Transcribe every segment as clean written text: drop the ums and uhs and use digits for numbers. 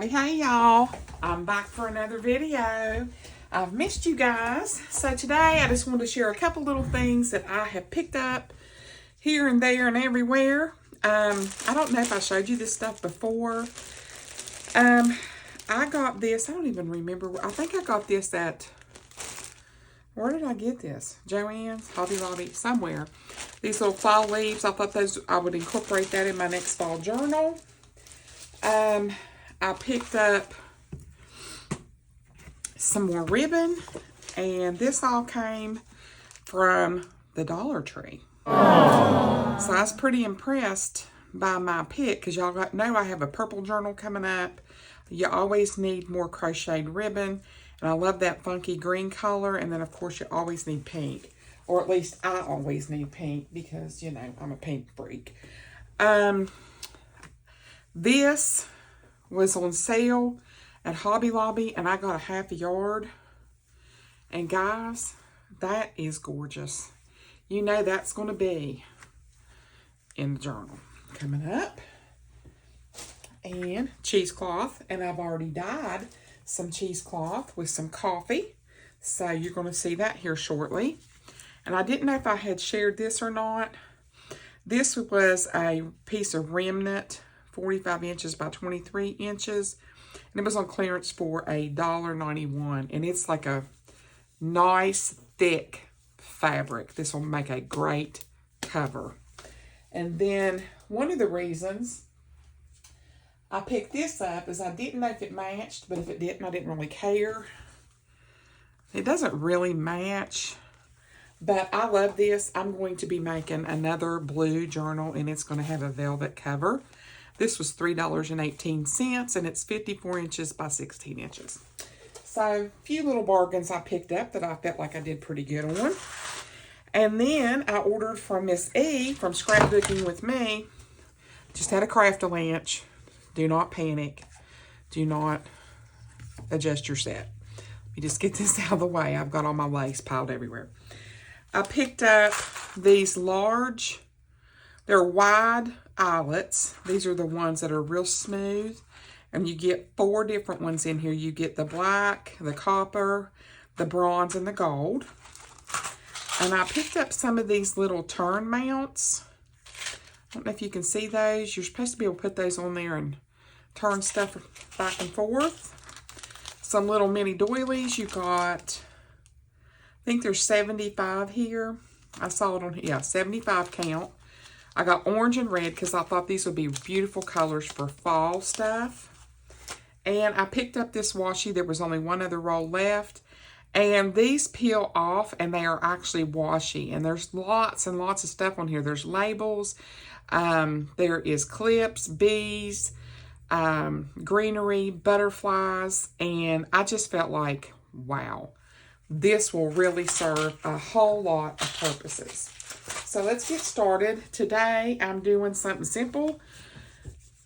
Hey y'all, I'm back for another video. I've missed you guys. So today I just wanted to share a couple little things that I have picked up here and there and everywhere. I don't know if I showed you this stuff before. I got this, I don't even remember. I think I got this at, where did I get this? Joann's, Hobby Lobby, somewhere. These little fall leaves, I thought those, I would incorporate that in my next fall journal. I picked up some more ribbon, and this all came from the Dollar Tree. Aww. So I was pretty impressed by my pick, because y'all know I have a purple journal coming up. You always need more crocheted ribbon, and I love that funky green color, and then of course you always need pink, or at least I always need pink, because you know I'm a pink freak. This was on sale at Hobby Lobby, and I got a half a yard. And guys, that is gorgeous. You know that's going to be in the journal coming up. And cheesecloth, and I've already dyed some cheesecloth with some coffee. So you're going to see that here shortly. And I didn't know if I had shared this or not. This was a piece of remnant, 45 inches by 23 inches. And it was on clearance for $1.91. And it's like a nice, thick fabric. This will make a great cover. And then one of the reasons I picked this up is I didn't know if it matched, but if it didn't, I didn't really care. It doesn't really match, but I love this. I'm going to be making another blue journal, and it's going to have a velvet cover. This was $3.18, and it's 54 inches by 16 inches. So, a few little bargains I picked up that I felt like I did pretty good on. And then I ordered from Miss E from Scrapbooking with Me. Just had a craft-a-lunch. Do not panic. Do not adjust your set. Let me just get this out of the way. I've got all my lace piled everywhere. I picked up these large, they're wide eyelets. These are the ones that are real smooth. And you get 4 different ones in here. You get the black, the copper, the bronze, and the gold. And I picked up some of these little turn mounts. I don't know if you can see those. You're supposed to be able to put those on there and turn stuff back and forth. Some little mini doilies. You got, I think there's 75 here. I saw it on, yeah, 75 count. I got orange and red because I thought these would be beautiful colors for fall stuff. And I picked up this washi. There was only one other roll left. And these peel off, and they are actually washi. And there's lots and lots of stuff on here. There's labels. There is clips, bees, greenery, butterflies. And I just felt like, wow, this will really serve a whole lot of purposes. So let's get started. Today I'm doing something simple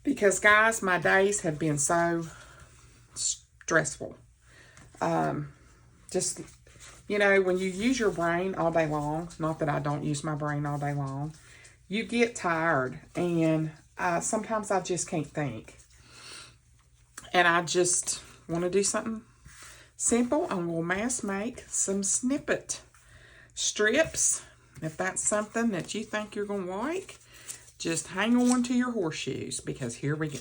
because guys, my days have been so stressful. Just, you know, when you use your brain all day long, not that I don't use my brain all day long, you get tired, and sometimes I just can't think. And I just want to do something simple. I'm going to mass make some Snippet strips. If that's something that you think you're going to like, just hang on to your horseshoes, because here we go.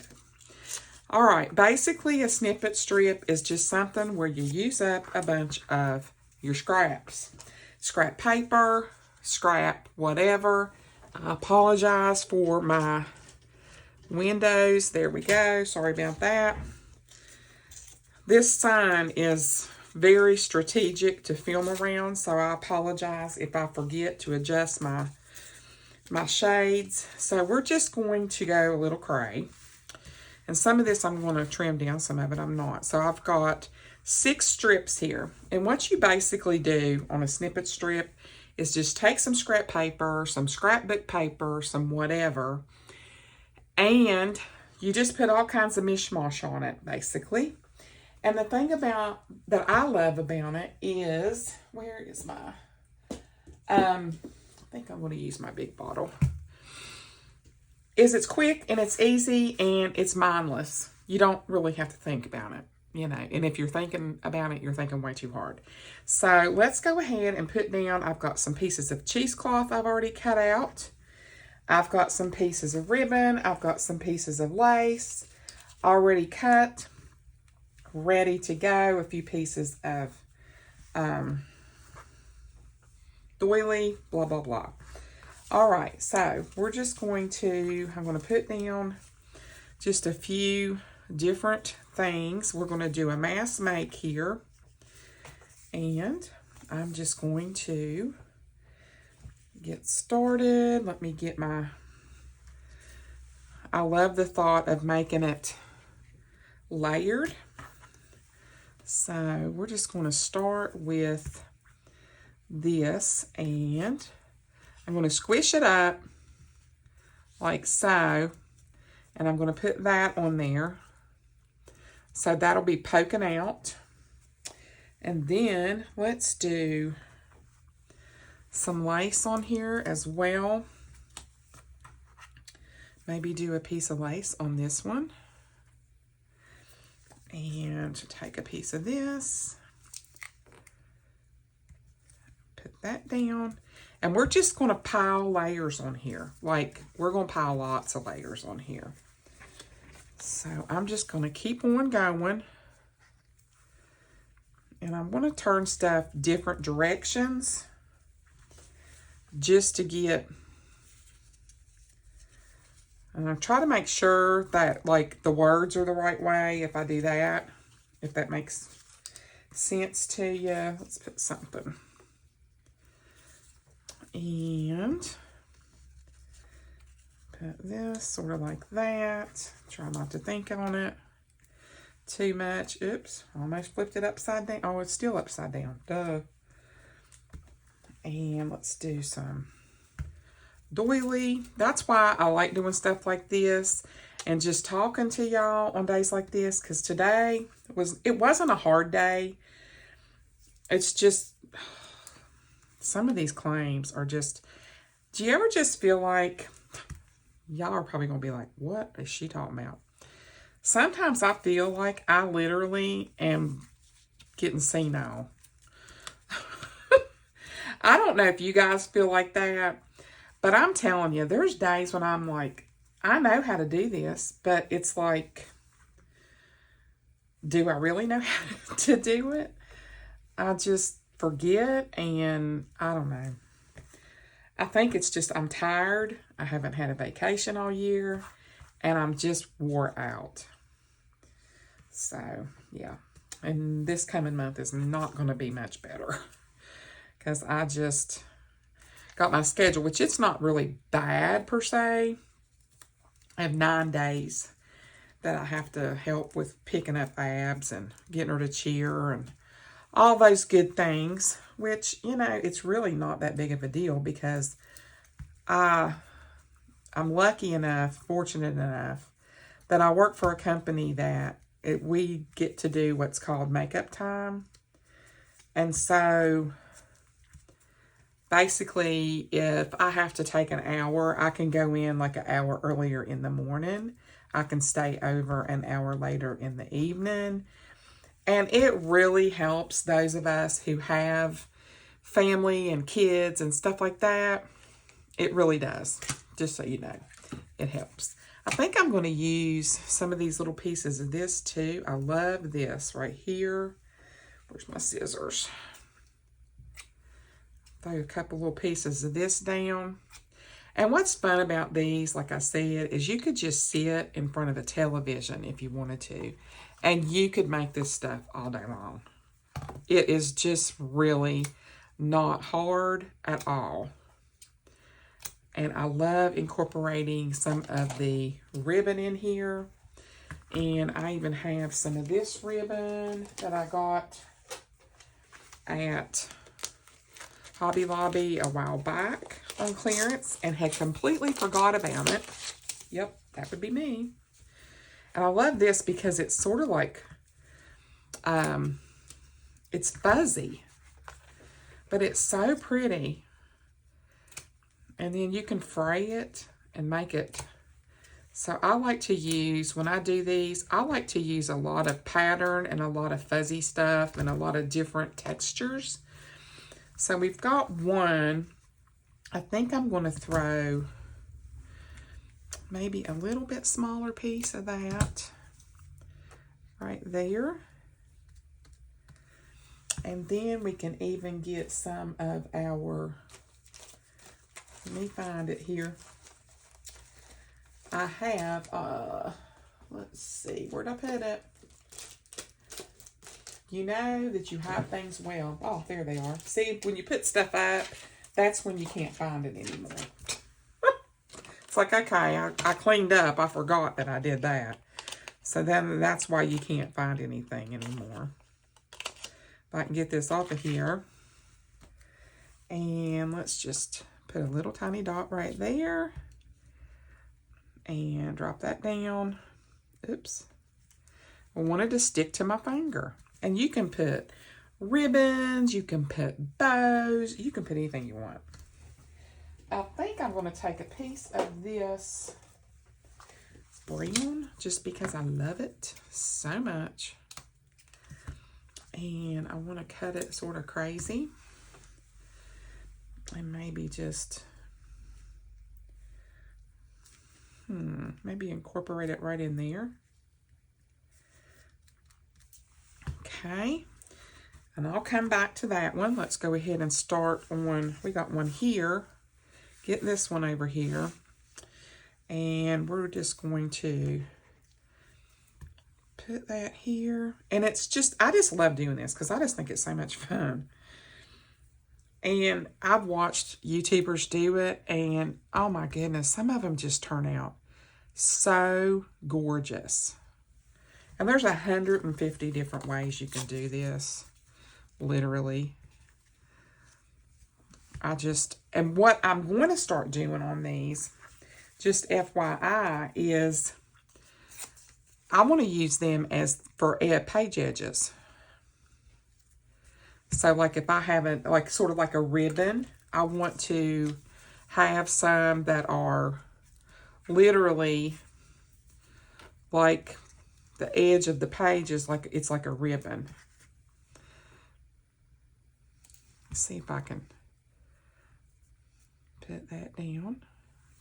All right, basically a snippet strip is just something where you use up a bunch of your scraps. Scrap paper, scrap whatever. I apologize for my windows. There we go. Sorry about that. This sign is very strategic to film around, so I apologize if I forget to adjust my shades. So we're just going to go a little cray. And some of this I'm going to trim down, some of it I'm not. So I've got 6 strips here. And what you basically do on a snippet strip is just take some scrap paper, some scrapbook paper, some whatever, and you just put all kinds of mishmash on it, basically. And the thing about that I love about it is, where is my, I think I'm going to use my big bottle, is it's quick and it's easy and it's mindless. you don't really have to think about it, you know. And if you're thinking about it, you're thinking way too hard. So let's go ahead and put down, I've got some pieces of cheesecloth I've already cut out. I've got some pieces of ribbon. I've got some pieces of lace already cut, ready to go. A few pieces of doily, blah, blah, blah. All right, so we're just going to, I'm going to put down just a few different things. We're going to do a mass make here. And I'm just going to get started. Let me get my, I love the thought of making it layered. So we're just going to start with this, and I'm going to squish it up like so, and I'm going to put that on there. So that'll be poking out. And then let's do some lace on here as well. Maybe do a piece of lace on this one. And take a piece of this. Put that down. And we're just going to pile layers on here. Like, we're going to pile lots of layers on here. So I'm just going to keep on going. And I'm going to turn stuff different directions just to get, and I try to make sure that like the words are the right way if I do that, if that makes sense to you. Let's put something. And put this sort of like that. Try not to think on it too much. Oops, almost flipped it upside down. Oh, it's still upside down. Duh. And let's do some doily. That's why I like doing stuff like this and just talking to y'all on days like this, because today it wasn't a hard day. It's just some of these claims are just, do you ever just feel like, y'all are probably going to be like, what is she talking about? Sometimes I feel like I literally am getting senile. I don't know if you guys feel like that, but I'm telling you, there's days when I'm like, I know how to do this, but it's like, do I really know how to do it? I just forget, and I don't know. I think it's just I'm tired. I haven't had a vacation all year, and I'm just wore out. So, yeah. And this coming month is not going to be much better, because I just got my schedule, which it's not really bad per se. I have 9 days that I have to help with picking up abs and getting her to cheer and all those good things, which, you know, it's really not that big of a deal, because I'm lucky enough, fortunate enough, that I work for a company that we get to do what's called makeup time. And so basically, if I have to take an hour, I can go in like an hour earlier in the morning. I can stay over an hour later in the evening. And it really helps those of us who have family and kids and stuff like that. It really does. Just so you know, it helps. I think I'm going to use some of these little pieces of this too. I love this right here. Where's my scissors? Throw a couple little pieces of this down. And what's fun about these, like I said, is you could just sit in front of a television if you wanted to. And you could make this stuff all day long. It is just really not hard at all. And I love incorporating some of the ribbon in here. And I even have some of this ribbon that I got at Hobby Lobby a while back on clearance and had completely forgot about it. Yep, that would be me. And I love this because it's sort of like, it's fuzzy, but it's so pretty. And then you can fray it and make it So I like to use, when I do these, I like to use a lot of pattern and a lot of fuzzy stuff and a lot of different textures. So we've got one. I think I'm going to throw maybe a little bit smaller piece of that right there. And then we can even get some of our, let me find it here. I have, let's see, where'd I put it? You know that you have things well. Oh, there they are. See, when you put stuff up, that's when you can't find it anymore. It's like, okay, I cleaned up. I forgot that I did that. So then that's why you can't find anything anymore. If I can get this off of here. And let's just put a little tiny dot right there. And drop that down. Oops. I wanted to stick to my finger. And you can put ribbons, you can put bows, you can put anything you want. I think I'm going to take a piece of this brown just because I love it so much. And I want to cut it sort of crazy. And maybe just... maybe incorporate it right in there. Okay. And I'll come back to that one. Let's go ahead and start on, we got one here. Get this one over here. And we're just going to put that here. And it's just, I just love doing this because I just think it's so much fun. And I've watched YouTubers do it, and oh my goodness, some of them just turn out so gorgeous. And there's 150 different ways you can do this, literally. And what I'm going to start doing on these, just FYI, is I want to use them as for page edges. So like if I have a, like sort of like a ribbon, I want to have some that are literally like the edge of the page is like, it's like a ribbon. Let's see if I can put that down,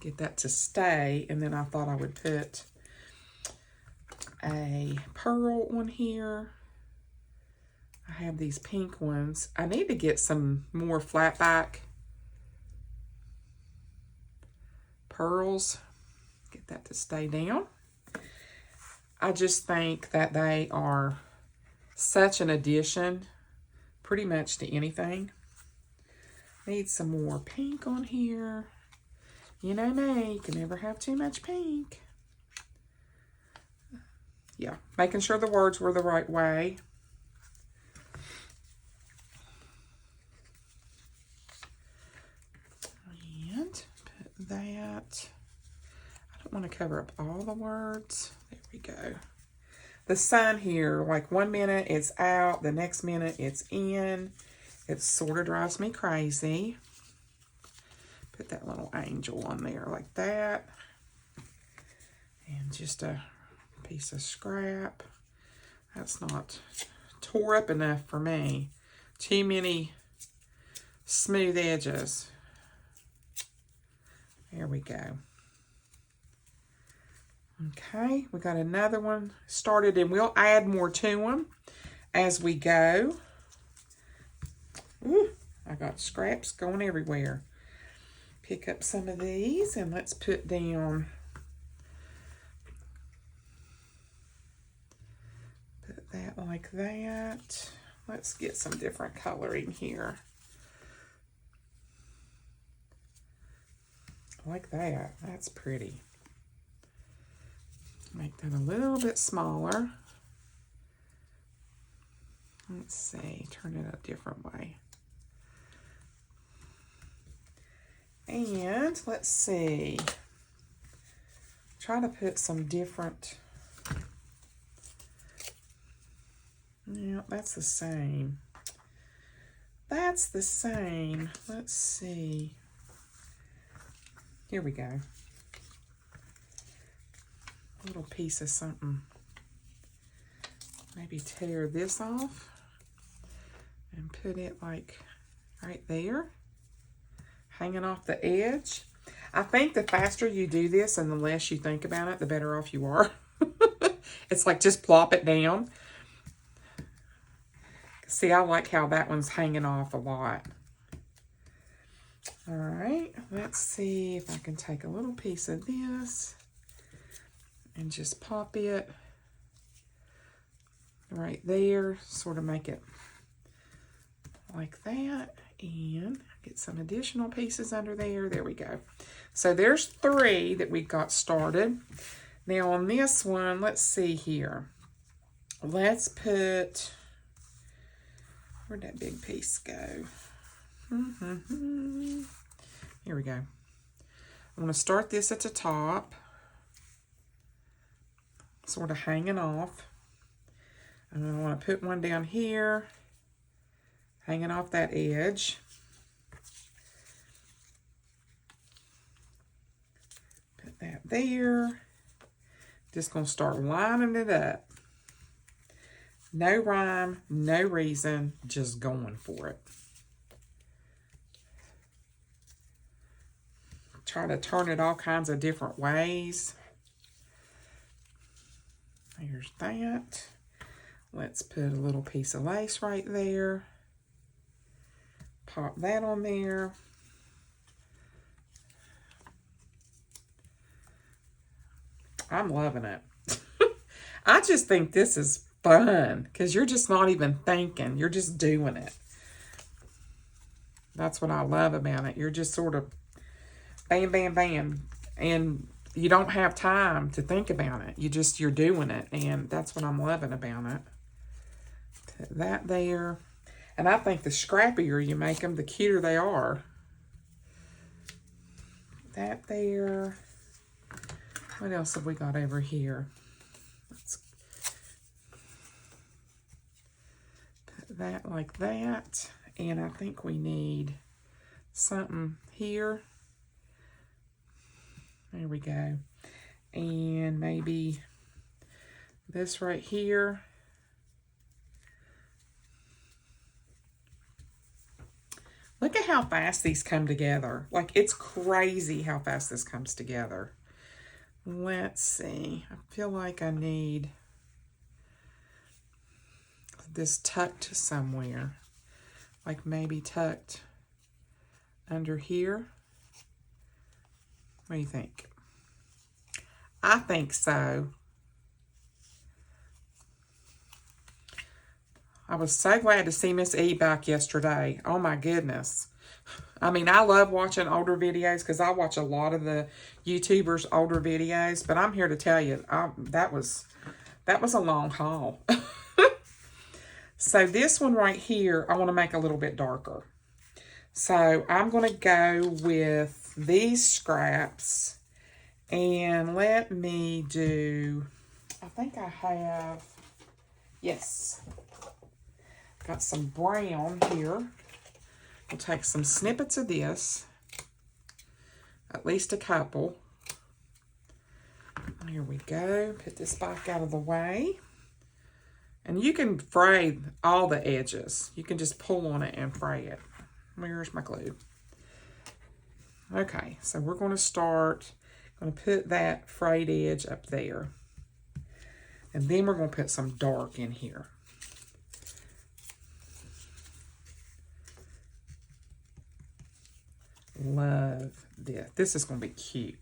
get that to stay. And then I thought I would put a pearl on here. I have these pink ones. I need to get some more flat back pearls. Get that to stay down. I just think that they are such an addition pretty much to anything. Need some more pink on here. You know me, you can never have too much pink. Yeah, making sure the words were the right way. And put that. I don't want to cover up all the words. There we go. The sun here, like 1 minute it's out, the next minute it's in. It sort of drives me crazy. Put that little angel on there like that. And just a piece of scrap. That's not tore up enough for me. Too many smooth edges. There we go. Okay, we got another one started, and we'll add more to them as we go. Ooh, I got scraps going everywhere. Pick up some of these, and let's put down, put that like that. Let's get some different coloring here. Like that, that's pretty. Make that a little bit smaller. Let's see, turn it a different way. And let's see, try to put some different, yeah, that's the same. That's the same. Let's see. Here we go. a little piece of something. Maybe tear this off and put it like right there, hanging off the edge. I think the faster you do this and the less you think about it, the better off you are. It's like just plop it down. See, I like how that one's hanging off a lot. All right, let's see if I can take a little piece of this and just pop it right there, sort of make it like that, and get some additional pieces under there. There we go. So there's 3 that we got started. Now on this one, let's see here. Let's put, where'd that big piece go? Here we go. I'm going to start this at the top, sort of hanging off. And I want to put one down here, hanging off that edge. Put that there. Just going to start lining it up. No rhyme, no reason, just going for it. Try to turn it all kinds of different ways. Here's that. Let's put a little piece of lace right there. Pop that on there. I'm loving it. I just think this is fun because you're just not even thinking. You're just doing it. That's what I love about it. You're just sort of bam, bam, bam. And you don't have time to think about it. You're doing it. And that's what I'm loving about it. Put that there. And I think the scrappier you make them, the cuter they are. That there. What else have we got over here? Let's put that like that. And I think we need something here. There we go. And maybe this right here. Look at how fast these come together. Like, it's crazy how fast this comes together. Let's see. I feel like I need this tucked somewhere. Like maybe tucked under here. What do you think? I think so. I was so glad to see Miss E back yesterday. Oh my goodness. I mean, I love watching older videos because I watch a lot of the YouTubers' older videos. But I'm here to tell you, that was a long haul. So this one right here, I want to make a little bit darker. So I'm going to go with these scraps. And let me do, I think I have, yes. Got some brown here. We'll take some snippets of this. At least a couple. Here we go. Put this back out of the way. And you can fray all the edges. You can just pull on it and fray it. Where's my glue? Okay, so we're going to start. I'm going to put that frayed edge up there. And then we're going to put some dark in here. Love this. This is going to be cute.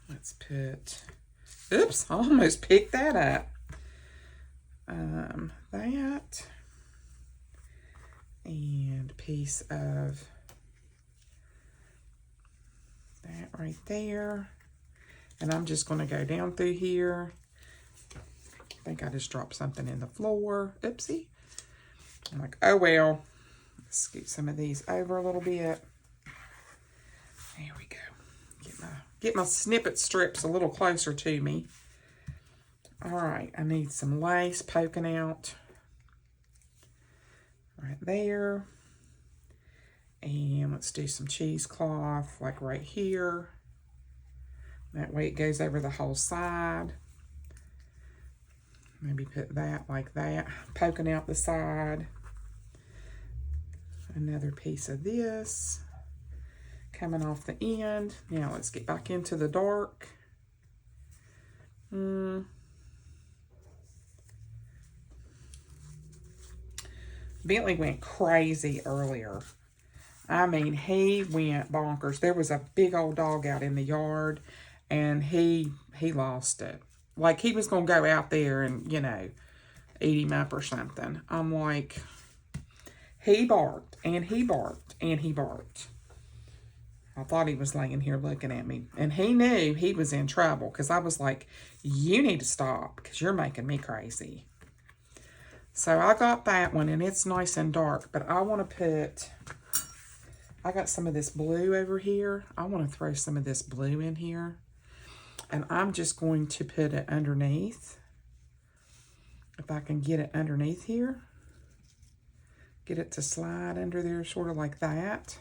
Let's put, oops, I almost picked that up. That. And a piece of that right there. And I'm just going to go down through here. I think I just dropped something in the floor. Oopsie. I'm like, oh well. Let's scoot some of these over a little bit. There we go. Get my snippet strips a little closer to me. All right, I need some lace poking out right there. And let's do some cheesecloth like right here. That way it goes over the whole side. Maybe put that like that, poking out the side. Another piece of this coming off the end. Now let's get back into the dark. Bentley went crazy earlier. I mean, he went bonkers. There was a big old dog out in the yard, and he lost it. Like, he was going to go out there and, you know, eat him up or something. I'm like, he barked, and he barked, and he barked. I thought he was laying here looking at me. And he knew he was in trouble, because I was like, you need to stop, because you're making me crazy. So I got that one, and it's nice and dark, but I want to put... I got some of this blue over here. I want to throw some of this blue in here. And I'm just going to put it underneath. If I can get it underneath here. Get it to slide under there sort of like that.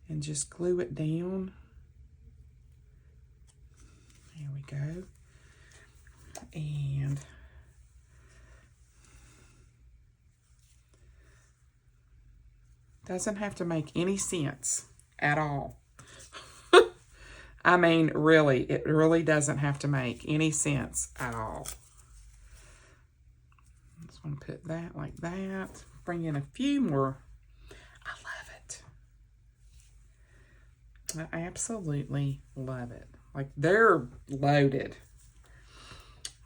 And just glue it down. There we go. And... doesn't have to make any sense at all. I mean, really, it really doesn't have to make any sense at all. Just want to put that like that. Bring in a few more. I love it. I absolutely love it. Like, they're loaded.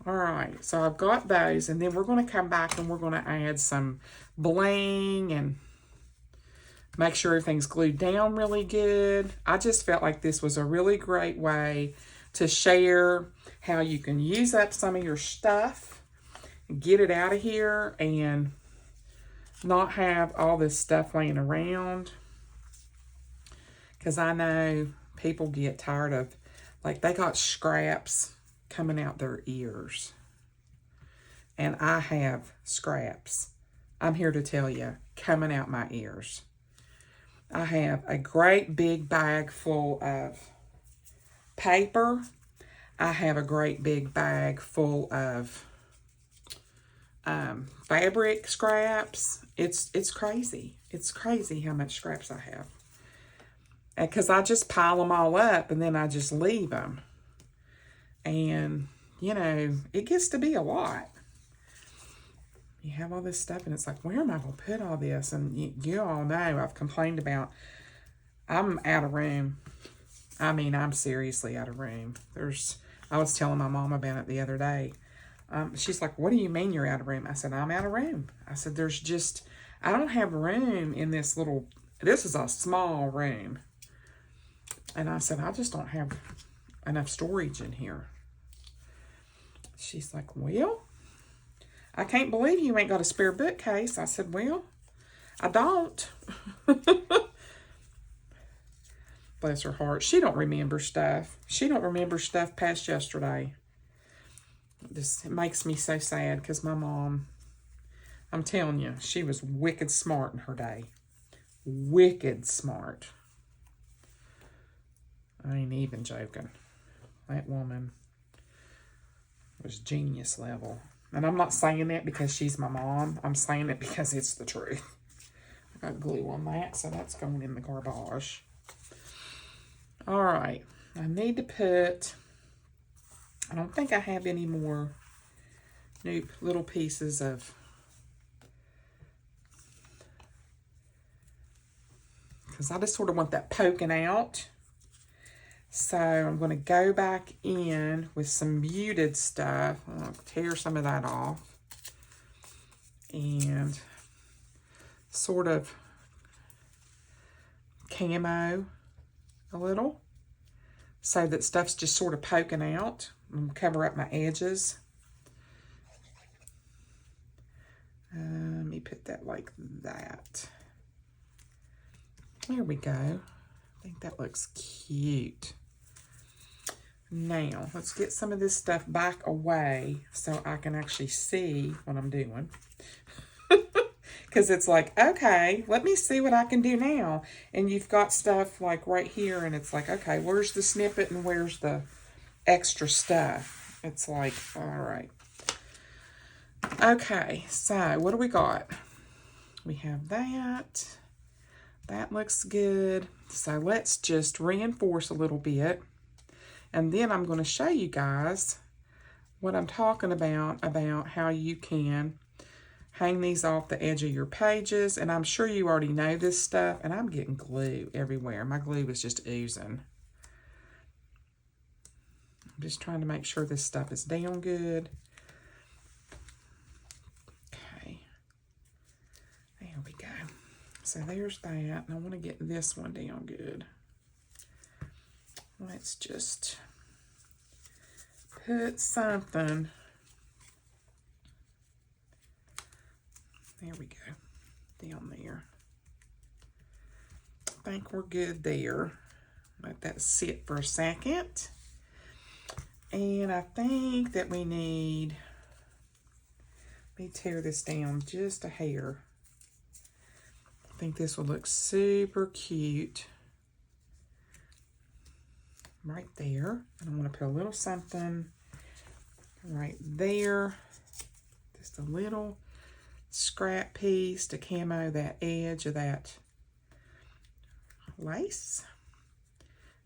All right, so I've got those, and then we're going to come back and we're going to add some bling and make sure everything's glued down really good. I just felt like this was a really great way to share how you can use up some of your stuff, get it out of here, and not have all this stuff laying around. Because I know people get tired of, like, they got scraps coming out their ears. And I have scraps, I'm here to tell you, coming out my ears. I have a great big bag full of paper. I have a great big bag full of fabric scraps. It's crazy. It's crazy how much scraps I have. Because I just pile them all up and then I just leave them. And, you know, it gets to be a lot. You have all this stuff, and it's like, where am I going to put all this? And you all know I've complained about, I'm out of room. I mean, I'm seriously out of room. I was telling my mom about it the other day. She's like, what do you mean you're out of room? I said, I'm out of room. I said, I don't have room in this is a small room. And I said, I just don't have enough storage in here. She's like, well, I can't believe you ain't got a spare bookcase. I said, well, I don't. Bless her heart. She don't remember stuff. She don't remember stuff past yesterday. It makes me so sad because my mom, I'm telling you, she was wicked smart in her day. Wicked smart. I ain't even joking. That woman was genius level. And I'm not saying that because she's my mom. I'm saying it because it's the truth. I got glue on that, so that's going in the garbage. All right. I need to put... I don't think I have any more new little pieces of... because I just sort of want that poking out. So I'm going to go back in with some muted stuff. I'm going to tear some of that off. And sort of camo a little. So that stuff's just sort of poking out. I'm going to cover up my edges. Let me put that like that. There we go. I think that looks cute. Now, let's get some of this stuff back away so I can actually see what I'm doing. Because it's like, okay, let me see what I can do now. And you've got stuff like right here, and it's like, okay, where's the snippet and where's the extra stuff? It's like, all right. Okay, so what do we got? We have that. That looks good. So let's just reinforce a little bit. And then I'm going to show you guys what I'm talking about how you can hang these off the edge of your pages. And I'm sure you already know this stuff. And I'm getting glue everywhere. My glue is just oozing. I'm just trying to make sure this stuff is down good. Okay. There we go. So there's that. And I want to get this one down good. Let's just put something. There we go. Down there. I think we're good there. Let that sit for a second. And I think that we need, let me tear this down just a hair. I think this will look super cute. Right there. And I want to put a little something right there. Just a little scrap piece to camo that edge of that lace.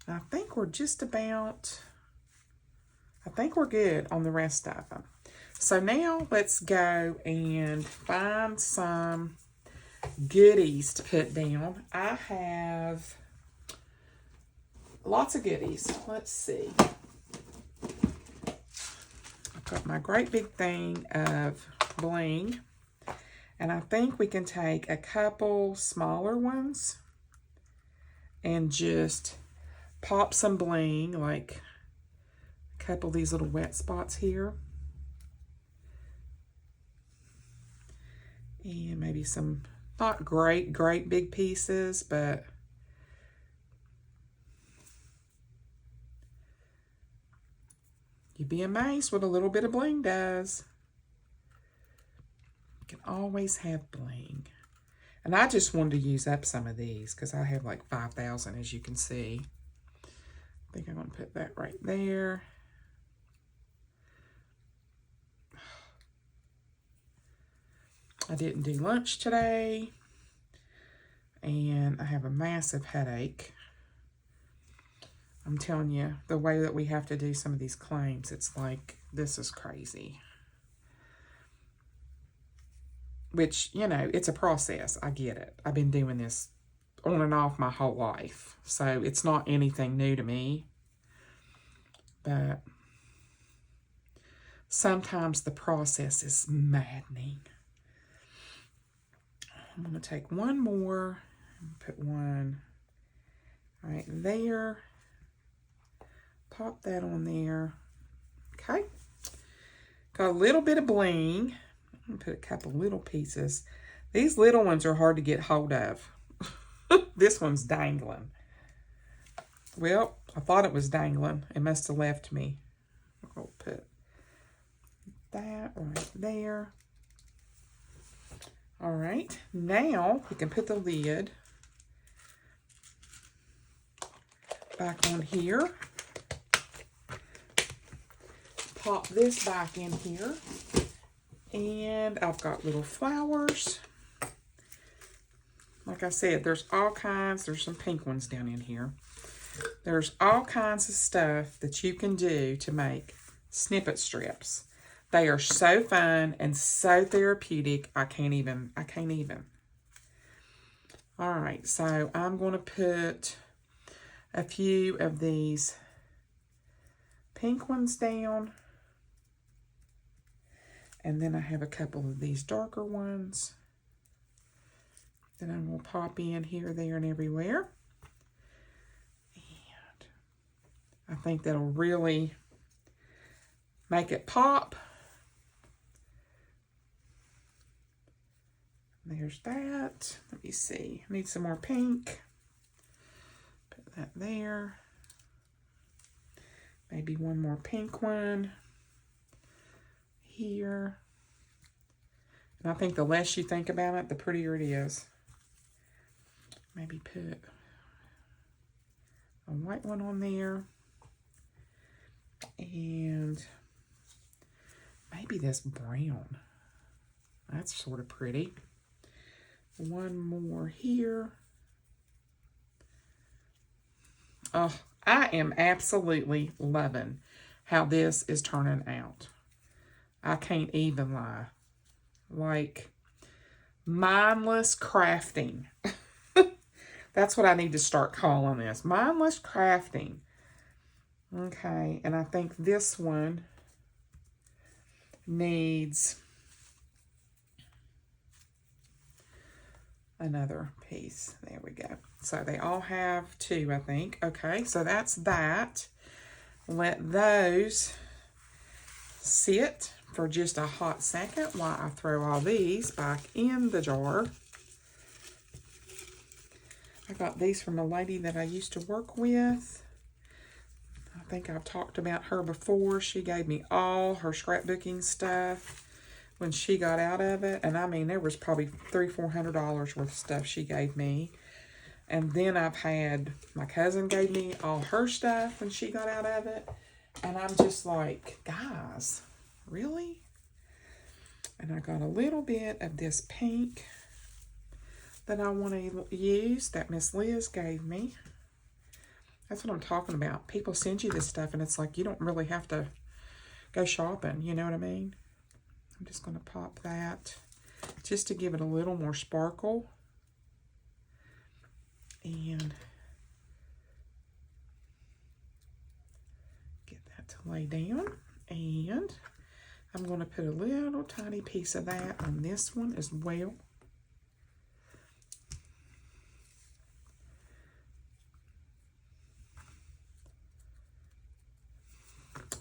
And I think we're just about, I think we're good on the rest of them. So now let's go and find some goodies to put down. I have lots of goodies. Let's see. I've got my great big thing of bling. And I think we can take a couple smaller ones and just pop some bling, like a couple of these little wet spots here. And maybe some, not great big pieces, but you'd be amazed what a little bit of bling does. You can always have bling. And I just wanted to use up some of these because I have like 5,000, as you can see. I think I'm going to put that right there. I didn't do lunch today. And I have a massive headache. I'm telling you, the way that we have to do some of these claims, it's like, this is crazy. Which, you know, it's a process. I get it. I've been doing this on and off my whole life. So it's not anything new to me. But sometimes the process is maddening. I'm going to take one more and put one right there. Pop that on there. Okay. Got a little bit of bling. I'm going to put a couple little pieces. These little ones are hard to get hold of. This one's dangling. Well, I thought it was dangling. It must have left me. I'll put that right there. All right. Now we can put the lid back on here. Pop this back in here. And I've got little flowers. Like I said, there's all kinds. There's some pink ones down in here. There's all kinds of stuff that you can do to make snippet strips. They are so fun and so therapeutic. I can't even. All right, so I'm going to put a few of these pink ones down. And then I have a couple of these darker ones that I'm going to pop in here, there, and everywhere. And I think that'll really make it pop. There's that. Let me see. I need some more pink. Put that there. Maybe one more pink one here. And I think the less you think about it, the prettier it is. Maybe put a white one on there. And maybe this brown. That's sort of pretty. One more here. Oh, I am absolutely loving how this is turning out. I can't even lie. Like, mindless crafting. That's what I need to start calling this. Mindless crafting. Okay, and I think this one needs another piece. There we go. So they all have two, I think. Okay, so that's that. Let those sit for just a hot second while I throw all these back in the jar. I got these from a lady that I used to work with. I think I've talked about her before. She gave me all her scrapbooking stuff when she got out of it. And I mean, there was probably $300-400 worth of stuff she gave me. And then I've had, my cousin gave me all her stuff when she got out of it. And I'm just like, guys, really? And I got a little bit of this pink that I want to use that Miss Liz gave me. That's what I'm talking about. People send you this stuff and it's like you don't really have to go shopping. You know what I mean? I'm just going to pop that just to give it a little more sparkle. And get that to lay down. And I'm going to put a little tiny piece of that on this one as well.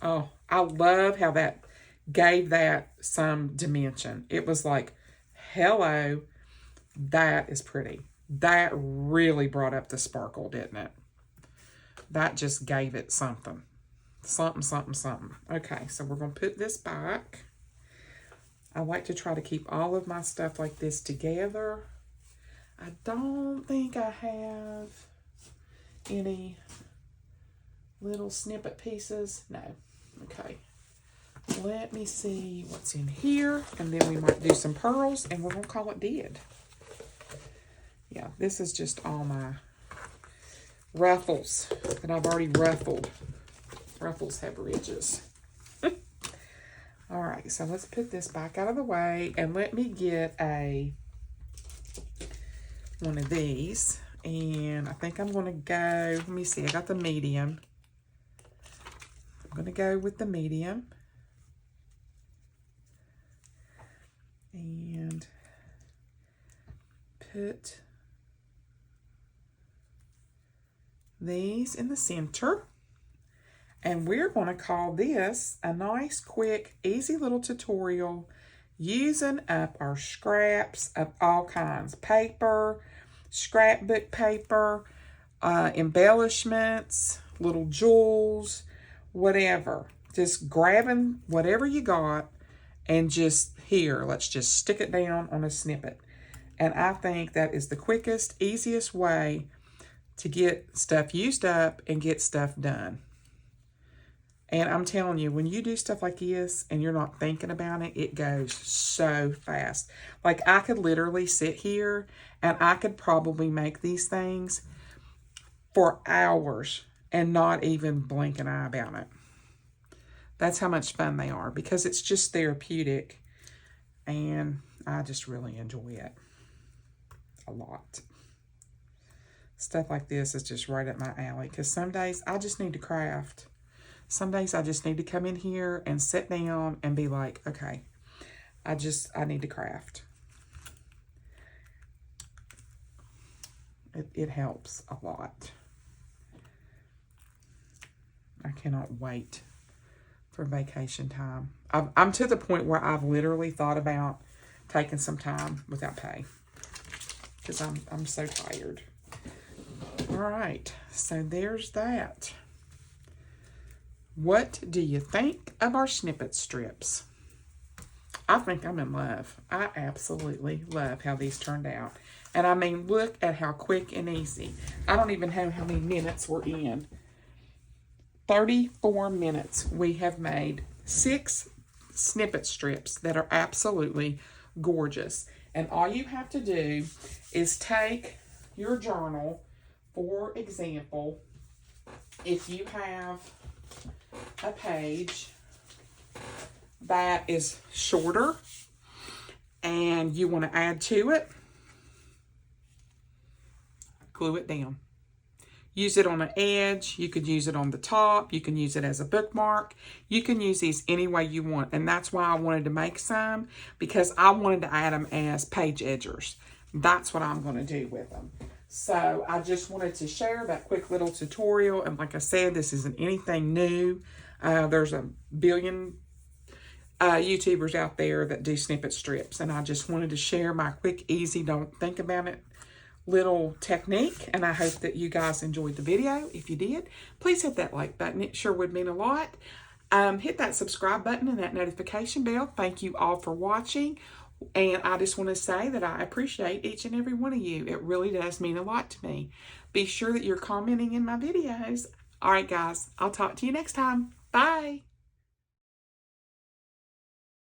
Oh, I love how that gave that some dimension. It was like, hello, that is pretty. That really brought up the sparkle, didn't it? That just gave it something. Something, something, something. Okay, so we're going to put this back. I like to try to keep all of my stuff like this together. I don't think I have any little snippet pieces. No. Okay. Let me see what's in here. And then we might do some pearls. And we're going to call it dead. Yeah, this is just all my ruffles that I've already ruffled. Ruffles have ridges. All right, so let's put this back out of the way. And let me get one of these. And I think I'm going to go, let me see, I got the medium. I'm going to go with the medium. And put these in the center. And we're going to call this a nice, quick, easy little tutorial using up our scraps of all kinds. Paper, scrapbook paper, embellishments, little jewels, whatever. Just grabbing whatever you got and just here, let's just stick it down on a snippet. And I think that is the quickest, easiest way to get stuff used up and get stuff done. And I'm telling you, when you do stuff like this and you're not thinking about it, it goes so fast. Like I could literally sit here and I could probably make these things for hours and not even blink an eye about it. That's how much fun they are because it's just therapeutic and I just really enjoy it a lot. Stuff like this is just right up my alley because some days I just need to craft. Some days I just need to come in here and sit down and be like, okay, I need to craft. It helps a lot. I cannot wait for vacation time. I'm to the point where I've literally thought about taking some time without pay because I'm so tired. All right, so there's that. What do you think of our snippet strips? I think I'm in love. I absolutely love how these turned out. And I mean, look at how quick and easy. I don't even know how many minutes we're in. 34 minutes. We have made 6 snippet strips that are absolutely gorgeous. And all you have to do is take your journal, for example, if you have a page that is shorter and you want to add to it, glue it down. Use it on an edge. You could use it on the top. You can use it as a bookmark. You can use these any way you want. And that's why I wanted to make some, because I wanted to add them as page edgers. That's what I'm going to do with them. So I just wanted to share that quick little tutorial. And like I said, this isn't anything new. There's a billion YouTubers out there that do snippet strips. And I just wanted to share my quick, easy, don't think about it little technique, and I hope that you guys enjoyed the video. If you did, please hit that like button. It sure would mean a lot. Hit that subscribe button and that notification bell. Thank you all for watching, and I just want to say that I appreciate each and every one of you. It really does mean a lot to me. Be sure that you're commenting in my videos. All right, guys, I'll talk to you next time. Bye.